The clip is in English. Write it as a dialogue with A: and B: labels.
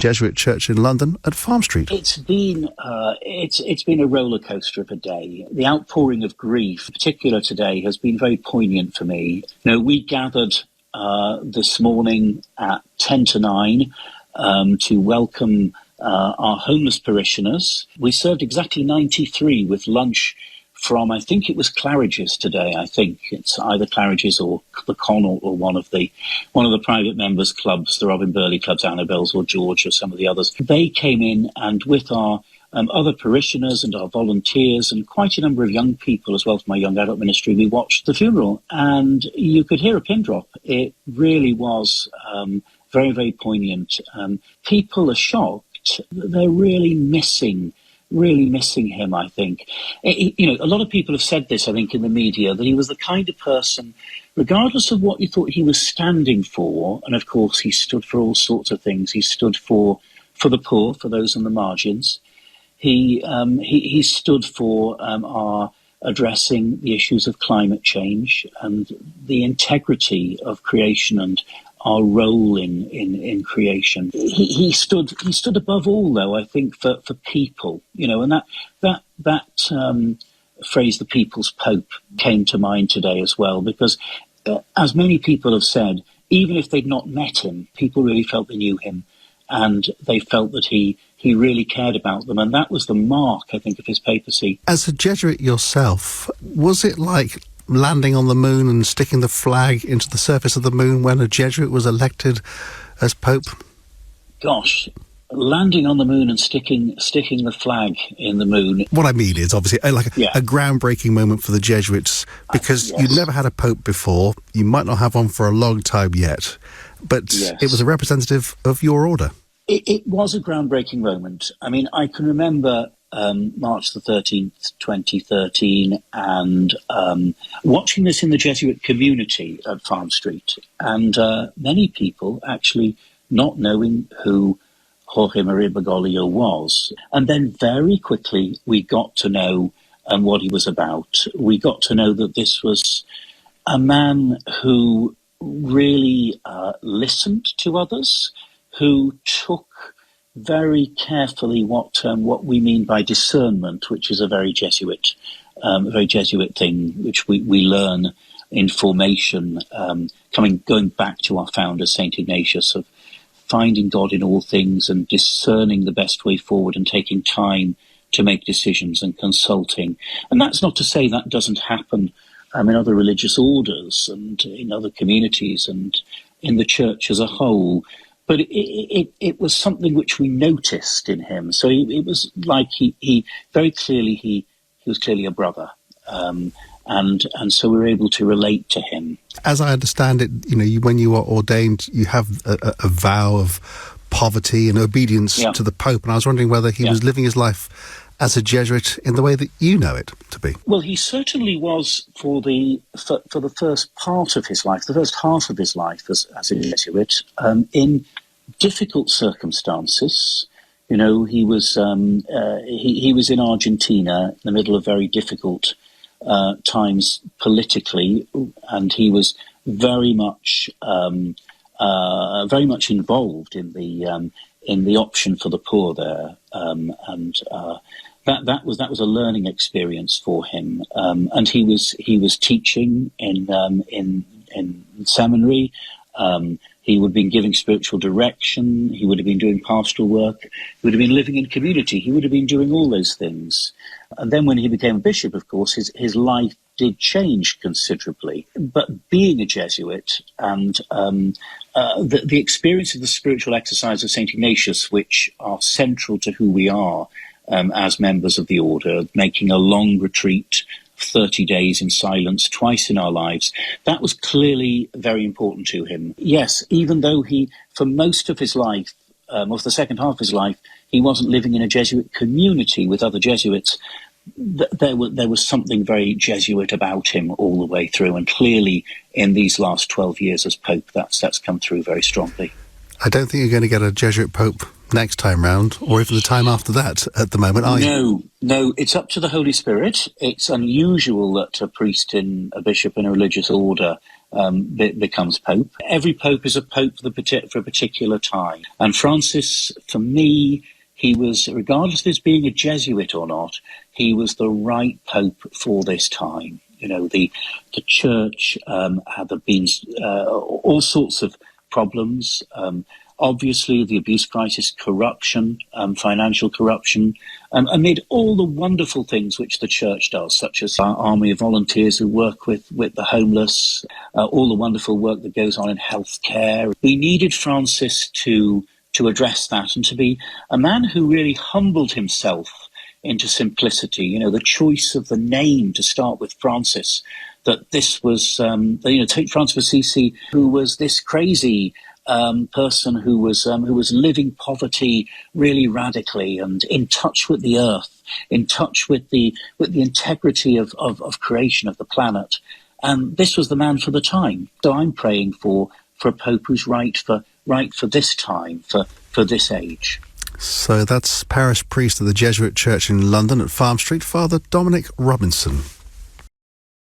A: Jesuit church in London at Farm Street.
B: It's been a roller coaster of a day. The outpouring of grief, in particular today, has been very poignant for me. We gathered this morning at 10 to 9 to welcome our homeless parishioners. We served exactly 93 with lunch from, I think it was Claridge's today. I think it's either Claridge's or the Con or one of the private members' clubs, the Robin Burley clubs, Annabelle's or George or some of the others. They came in, and with our other parishioners and our volunteers and quite a number of young people as well from my young adult ministry, we watched the funeral, and you could hear a pin drop. It really was very, very poignant. People are shocked. They're really missing him, I think. A lot of people have said this, I think, in the media, that he was the kind of person, regardless of what you thought he was standing for, and of course he stood for all sorts of things. He stood for the poor, for those on the margins. He stood for our addressing the issues of climate change and the integrity of creation and our role in creation. He stood above all, though, I think, for people, and that phrase, the people's pope, came to mind today as well, because as many people have said, even if they'd not met him, people really felt they knew him, and they felt that he really cared about them, and that was the mark, I think, of his papacy.
A: As a Jesuit yourself, was it like landing on the moon and sticking the flag into the surface of the moon when a Jesuit was elected as Pope?
B: Gosh, landing on the moon and sticking the flag in the moon.
A: What I mean is, obviously, a groundbreaking moment for the Jesuits, because you'd never had a Pope before. You might not have one for a long time yet, but it was a representative of your order.
B: It was a groundbreaking moment. I mean, I can remember March the 13th, 2013, and watching this in the Jesuit community at Farm Street, and many people actually not knowing who Jorge Maria Bergoglio was. And then very quickly we got to know what he was about. We got to know that this was a man who really listened to others, who took very carefully what we mean by discernment, which is a very Jesuit thing, which we learn in formation, going back to our founder, St. Ignatius, of finding God in all things and discerning the best way forward and taking time to make decisions and consulting. And that's not to say that doesn't happen in other religious orders and in other communities and in the church as a whole. But it was something which we noticed in him. So it was like he very clearly, he was clearly a brother. And so we were able to relate to him.
A: As I understand it, when you are ordained, you have a vow of poverty and obedience to the Pope. And I was wondering whether he was living his life as a Jesuit in the way that you know it to be.
B: Well, he certainly was for the first part of his life, the first half of his life as a Jesuit, in difficult circumstances. He was he was in Argentina in the middle of very difficult times politically, and he was very much involved in the option for the poor there, that was a learning experience for him, and he was teaching in seminary. He would have been giving spiritual direction. He would have been doing pastoral work. He would have been living in community. He would have been doing all those things. And then when he became a bishop, of course, his life did change considerably. But being a Jesuit and the experience of the spiritual exercise of St. Ignatius, which are central to who we are as members of the order, making a long retreat, 30 days in silence twice in our lives, that was clearly very important to him. Yes, even though he, for most of his life, or for the second half of his life, he wasn't living in a Jesuit community with other Jesuits, there was something very Jesuit about him all the way through, and clearly in these last 12 years as Pope, that's come through very strongly.
A: I don't think you're going to get a Jesuit Pope next time round, or even the time after that at the moment, are you?
B: No, it's up to the Holy Spirit. It's unusual that a priest a bishop in a religious order becomes Pope. Every Pope is a Pope for a particular time. And Francis, for me, he was, regardless of his being a Jesuit or not, he was the right Pope for this time. You know, the church had been all sorts of problems. Obviously, the abuse crisis, corruption, financial corruption, amid all the wonderful things which the church does, such as our army of volunteers who work with the homeless, all the wonderful work that goes on in healthcare. We needed Francis to address that and to be a man who really humbled himself into simplicity. You know, the choice of the name to start with Francis, that this was, take Francis of Assisi, who was this crazy person who was living poverty really radically and in touch with the earth, in touch with the integrity of creation of the planet. And this was the man for the time. So I'm praying for a Pope who's right for this time, for this age.
A: So that's parish priest of the Jesuit Church in London at Farm Street, Father Dominic Robinson.